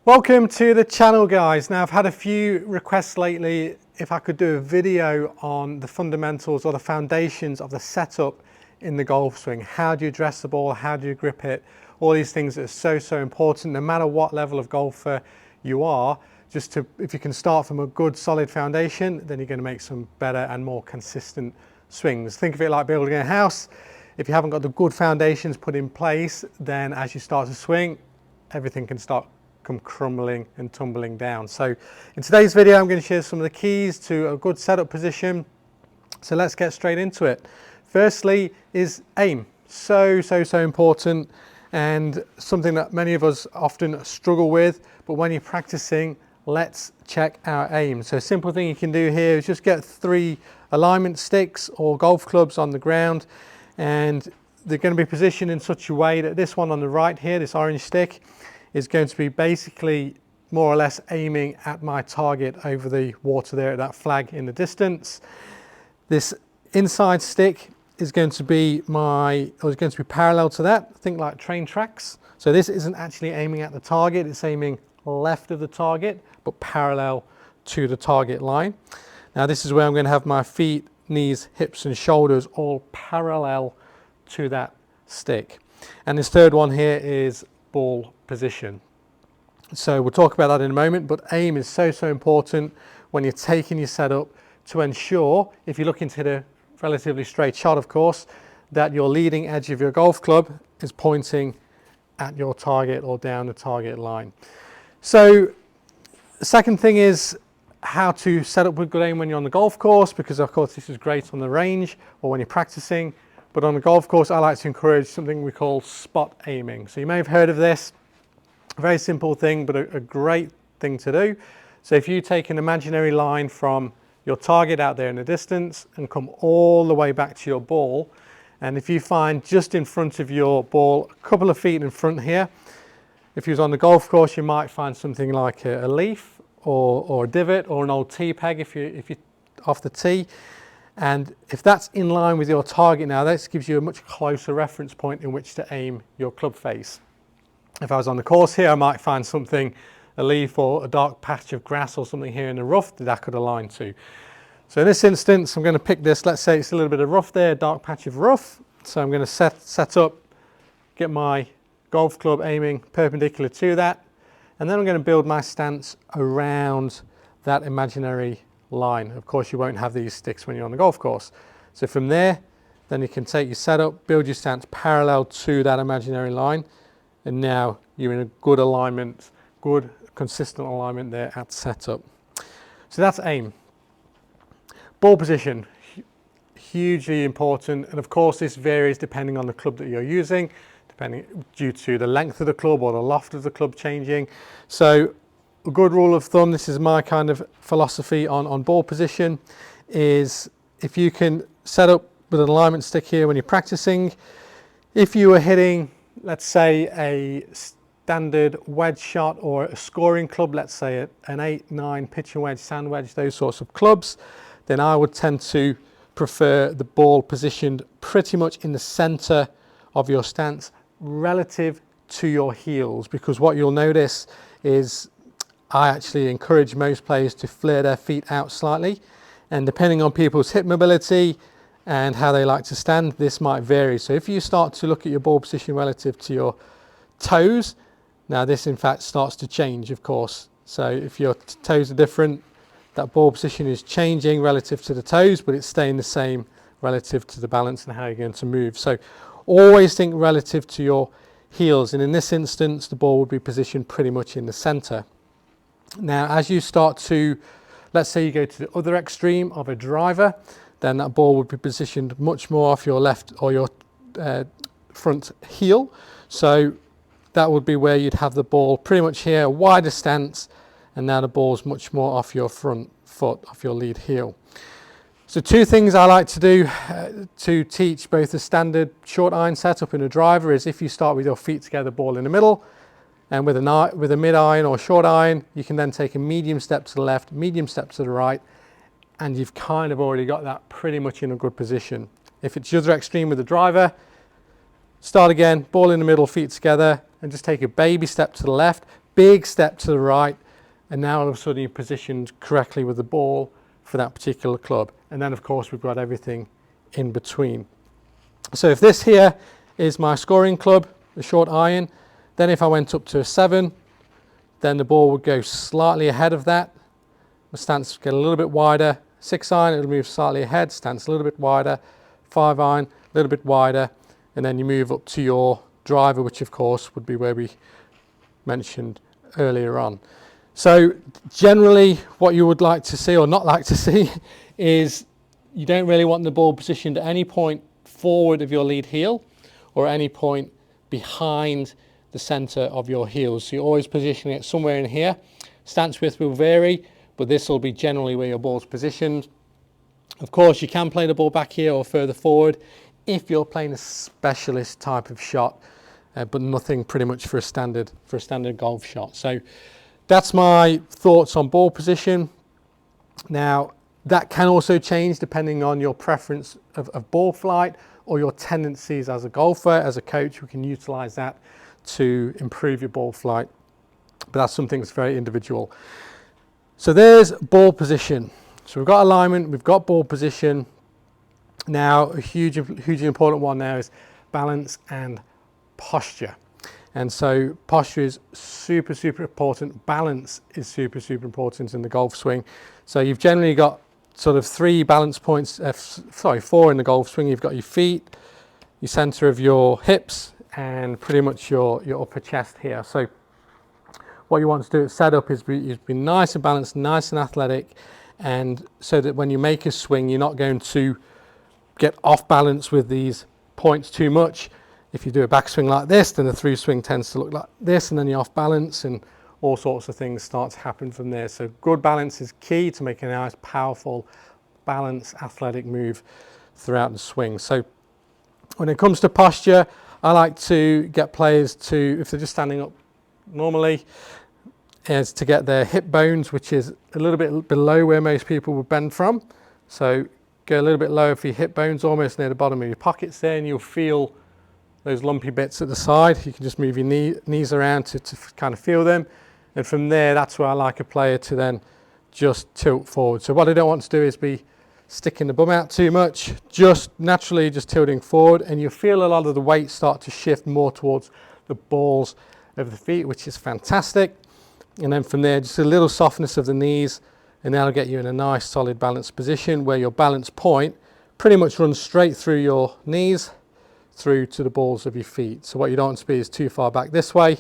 Welcome to the channel, guys. Now, I've had a few requests lately if I could do a video on the fundamentals or the foundations of the setup in the golf swing. How do you address the ball? How do you grip it? All these things that are so important, no matter what level of golfer you are. If you can start from a good solid foundation, then you're going to make some better and more consistent swings. Think of it like building a house. If you haven't got the good foundations put in place, then as you start to swing, everything can start come crumbling and tumbling down. So in today's video, I'm going to share some of the keys to a good setup position. So let's get straight into it. Firstly is aim. So important, and something that many of us often struggle with, but when you're practicing, let's check our aim. So a simple thing you can do here is just get 3 alignment sticks or golf clubs on the ground, and they're going to be positioned in such a way that this one on the right here, this orange stick, is going to be basically more or less aiming at my target over the water there at that flag in the distance. This inside stick is going to be parallel to that. Think like train tracks. So this isn't actually aiming at the target, it's aiming left of the target, but parallel to the target line. Now this is where I'm going to have my feet, knees, hips and shoulders all parallel to that stick. And this third one here is ball position. So we'll talk about that in a moment, but aim is so important when you're taking your setup to ensure, if you're looking to hit a relatively straight shot of course, that your leading edge of your golf club is pointing at your target or down the target line. So the second thing is how to set up with good aim when you're on the golf course, because of course this is great on the range or when you're practicing. But on the golf course, I like to encourage something we call spot aiming. So you may have heard of this, a very simple thing, but a great thing to do. So if you take an imaginary line from your target out there in the distance and come all the way back to your ball, and if you find just in front of your ball, a couple of feet in front here, if you was on the golf course, you might find something like a leaf or a divot or an old tee peg if you're off the tee. And if that's in line with your target now, this gives you a much closer reference point in which to aim your club face. If I was on the course here, I might find something, a leaf or a dark patch of grass or something here in the rough that I could align to. So in this instance, I'm going to pick this, let's say it's a little bit of rough there, a dark patch of rough. So I'm going to set up, get my golf club aiming perpendicular to that. And then I'm going to build my stance around that imaginary line. Of course, you won't have these sticks when you're on the golf course. So from there, then you can take your setup, build your stance parallel to that imaginary line, and now you're in a good alignment, good consistent alignment there at setup. So that's aim. Ball position, hugely important, and of course this varies depending on the club that you're using, due to the length of the club or the loft of the club changing. So a good rule of thumb, this is my kind of philosophy on ball position, is if you can set up with an alignment stick here when you're practicing, if you were hitting, let's say, a standard wedge shot or a scoring club, let's say an 8, 9 pitching wedge, sand wedge, those sorts of clubs, then I would tend to prefer the ball positioned pretty much in the center of your stance relative to your heels, because what you'll notice is I actually encourage most players to flare their feet out slightly, and depending on people's hip mobility and how they like to stand, this might vary. So if you start to look at your ball position relative to your toes, now this in fact starts to change, of course. So if your toes are different, that ball position is changing relative to the toes, but it's staying the same relative to the balance and how you're going to move. So always think relative to your heels, and in this instance the ball would be positioned pretty much in the center. Now as you start to, let's say you go to the other extreme of a driver, then that ball would be positioned much more off your left or your front heel. So that would be where you'd have the ball pretty much here, a wider stance, and now the ball's much more off your front foot, off your lead heel. So 2 things I like to do to teach both the standard short iron setup and a driver is if you start with your feet together, ball in the middle, and with a mid iron or short iron, you can then take a medium step to the left, medium step to the right, and you've kind of already got that pretty much in a good position. If it's the other extreme with the driver, start again, ball in the middle, feet together, and just take a baby step to the left, big step to the right, and now all of a sudden you're positioned correctly with the ball for that particular club. And then of course we've got everything in between. So if this here is my scoring club, the short iron, then if I went up to a 7, then the ball would go slightly ahead of that. The stance would get a little bit wider. 6 iron, it'll move slightly ahead, stance a little bit wider. 5 iron, a little bit wider, and then you move up to your driver, which of course would be where we mentioned earlier on. So generally what you would like to see or not like to see is you don't really want the ball positioned at any point forward of your lead heel or any point behind the center of your heels. So you're always positioning it somewhere in here. Stance width will vary, but this will be generally where your ball's positioned. Of course, you can play the ball back here or further forward if you're playing a specialist type of shot, but nothing pretty much for a standard golf shot. So that's my thoughts on ball position. Now, that can also change depending on your preference of ball flight or your tendencies as a golfer. As a coach, we can utilize that to improve your ball flight, but that's something that's very individual. So there's ball position. So we've got alignment, we've got ball position. Now a hugely important one now is balance and posture. And so posture is super important. Balance is super important in the golf swing. So you've generally got sort of 3 balance points, 4 in the golf swing. You've got your feet, your center of your hips, and pretty much your upper chest here. So what you want to do at setup is be nice and balanced, nice and athletic, and so that when you make a swing, you're not going to get off balance with these points too much. If you do a backswing like this, then the through swing tends to look like this, and then you're off balance, and all sorts of things start to happen from there. So good balance is key to making a nice, powerful, balanced, athletic move throughout the swing. So when it comes to posture, I like to get players to, if they're just standing up normally, is to get their hip bones, which is a little bit below where most people would bend from. So go a little bit lower for your hip bones, almost near the bottom of your pockets there, and you'll feel those lumpy bits at the side. You can just move your knees around to kind of feel them. And from there, that's where I like a player to then just tilt forward. So what I don't want to do is be sticking the bum out too much, just naturally just tilting forward, and you'll feel a lot of the weight start to shift more towards the balls of the feet, which is fantastic. And then from there, just a little softness of the knees, and that'll get you in a nice solid balanced position where your balance point pretty much runs straight through your knees through to the balls of your feet. So what you don't want to be is too far back this way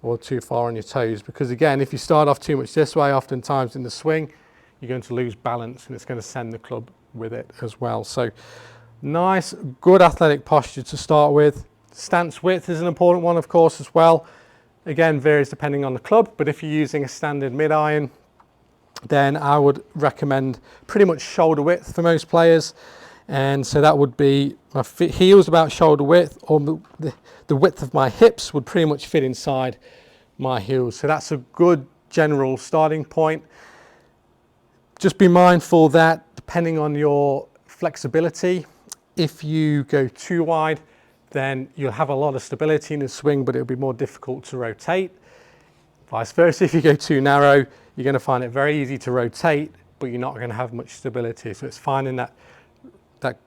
or too far on your toes, because again, if you start off too much this way, oftentimes in the swing you're going to lose balance and it's going to send the club with it as well. So nice, good athletic posture to start with. Stance width is an important one, of course, as well. Again, varies depending on the club, but if you're using a standard mid-iron, then I would recommend pretty much shoulder width for most players. And so that would be my heels about shoulder width, or the width of my hips would pretty much fit inside my heels. So that's a good general starting point. Just be mindful that depending on your flexibility, if you go too wide, then you'll have a lot of stability in the swing, but it'll be more difficult to rotate. Vice versa, if you go too narrow, you're going to find it very easy to rotate, but you're not going to have much stability. So it's finding that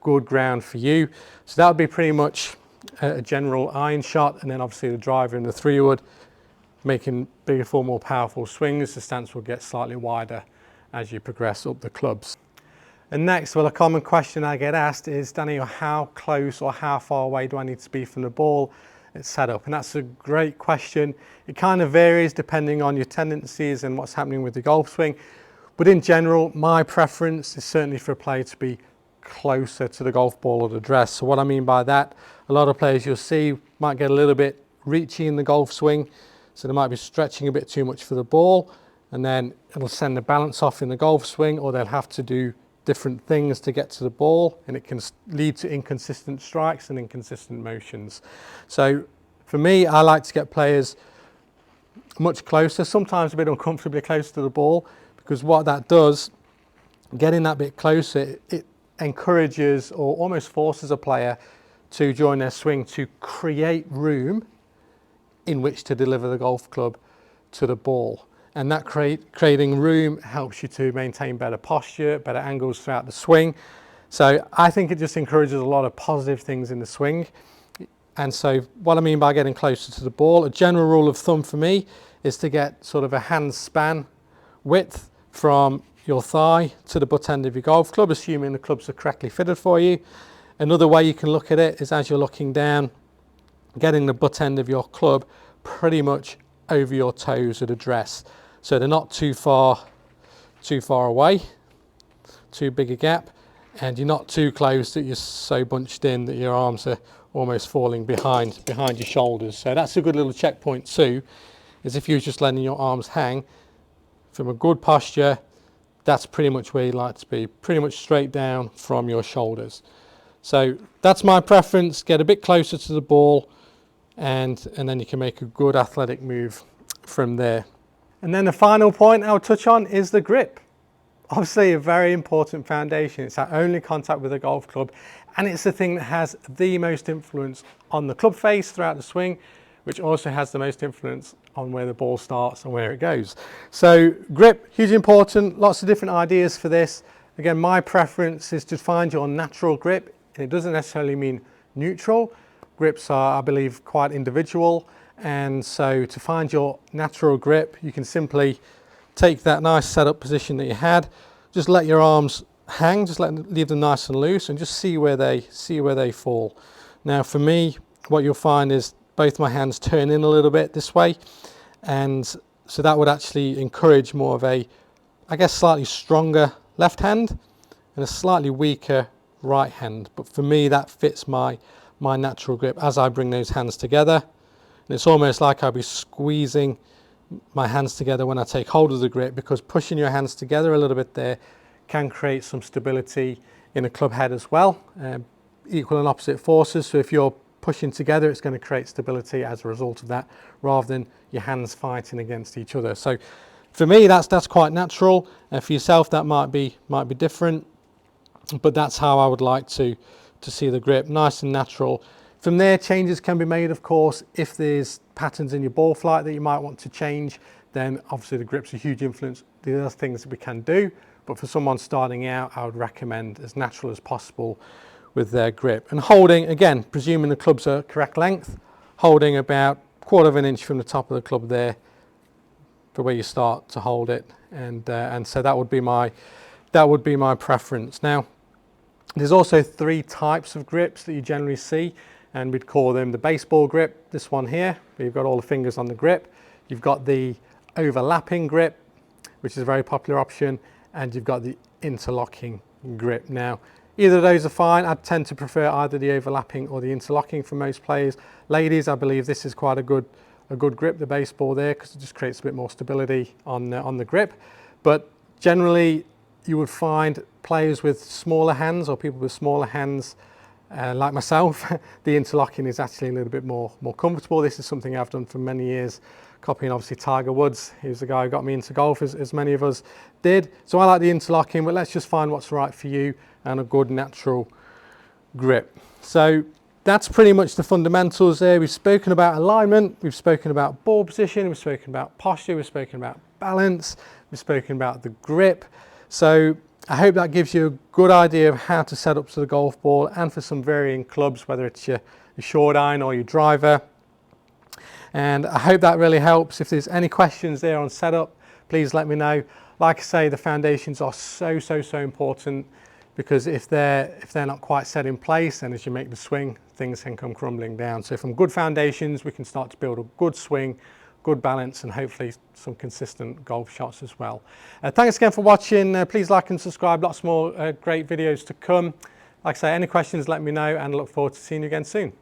good ground for you. So that would be pretty much a general iron shot, and then obviously the driver and the 3-wood, making bigger, more powerful swings. The stance will get slightly wider as you progress up the clubs. And next, well, a common question I get asked is, Danny, how close or how far away do I need to be from the ball at setup? And that's a great question. It kind of varies depending on your tendencies and what's happening with the golf swing. But in general, my preference is certainly for a player to be closer to the golf ball or the dress. So what I mean by that, a lot of players you'll see might get a little bit reachy in the golf swing. So they might be stretching a bit too much for the ball, and then it'll send the balance off in the golf swing, or they'll have to do different things to get to the ball, and it can lead to inconsistent strikes and inconsistent motions. So for me, I like to get players much closer, sometimes a bit uncomfortably close to the ball, because what that does, getting that bit closer, it encourages or almost forces a player to join their swing to create room in which to deliver the golf club to the ball. And that creating room helps you to maintain better posture, better angles throughout the swing. So I think it just encourages a lot of positive things in the swing. And so what I mean by getting closer to the ball, a general rule of thumb for me is to get sort of a hand span width from your thigh to the butt end of your golf club, assuming the clubs are correctly fitted for you. Another way you can look at it is as you're looking down, getting the butt end of your club pretty much over your toes at address. So they're not too far away, too big a gap, and you're not too close that you're so bunched in that your arms are almost falling behind your shoulders. So that's a good little checkpoint too, is if you're just letting your arms hang from a good posture, that's pretty much where you like to be, pretty much straight down from your shoulders. So that's my preference, get a bit closer to the ball, and then you can make a good athletic move from there. And then the final point I'll touch on is the grip. Obviously a very important foundation. It's our only contact with a golf club, and it's the thing that has the most influence on the club face throughout the swing, which also has the most influence on where the ball starts and where it goes. So grip, hugely important, lots of different ideas for this. Again, my preference is to find your natural grip, and it doesn't necessarily mean neutral. Grips are, I believe, quite individual. And so to find your natural grip, you can simply take that nice setup position that you had, just let your arms hang, just leave them nice and loose, and just see where they fall. Now for me, what you'll find is both my hands turn in a little bit this way, and so that would actually encourage more of a, I guess, slightly stronger left hand and a slightly weaker right hand. But for me, that fits my natural grip as I bring those hands together. And it's almost like I'll be squeezing my hands together when I take hold of the grip, because pushing your hands together a little bit there can create some stability in a club head as well. Equal and opposite forces. So if you're pushing together, it's going to create stability as a result of that, rather than your hands fighting against each other. So for me, that's quite natural. For yourself, that might be different, but that's how I would like to see the grip, nice and natural. From there, changes can be made, of course. If there's patterns in your ball flight that you might want to change, then obviously the grip's a huge influence. There are things that we can do, but for someone starting out, I would recommend as natural as possible with their grip. And holding, again, presuming the clubs are correct length, holding about 1/4 of an inch from the top of the club there for where you start to hold it. And so that would be my preference. Now, there's also 3 types of grips that you generally see, and we'd call them the baseball grip, this one here, where you've got all the fingers on the grip. You've got the overlapping grip, which is a very popular option, and you've got the interlocking grip. Now, either of those are fine. I tend to prefer either the overlapping or the interlocking for most players. Ladies, I believe this is quite a good grip, the baseball there, because it just creates a bit more stability on the grip. But generally, you would find players with smaller hands, or people with smaller hands, like myself, the interlocking is actually a little bit more comfortable. This is something I've done for many years, copying obviously Tiger Woods. He was the guy who got me into golf, as many of us did. So I like the interlocking, but let's just find what's right for you and a good natural grip. So that's pretty much the fundamentals there. We've spoken about alignment, we've spoken about ball position, we've spoken about posture, we've spoken about balance, we've spoken about the grip. So I hope that gives you a good idea of how to set up to the golf ball, and for some varying clubs, whether it's your short iron or your driver. And I hope that really helps. If there's any questions there on setup, please let me know. Like I say, the foundations are so important, because if they're not quite set in place, then as you make the swing, things can come crumbling down. So from good foundations, we can start to build a good swing, good balance, and hopefully some consistent golf shots as well. Thanks again for watching. Please like and subscribe. Lots more great videos to come. Like I say, any questions, let me know, and I look forward to seeing you again soon.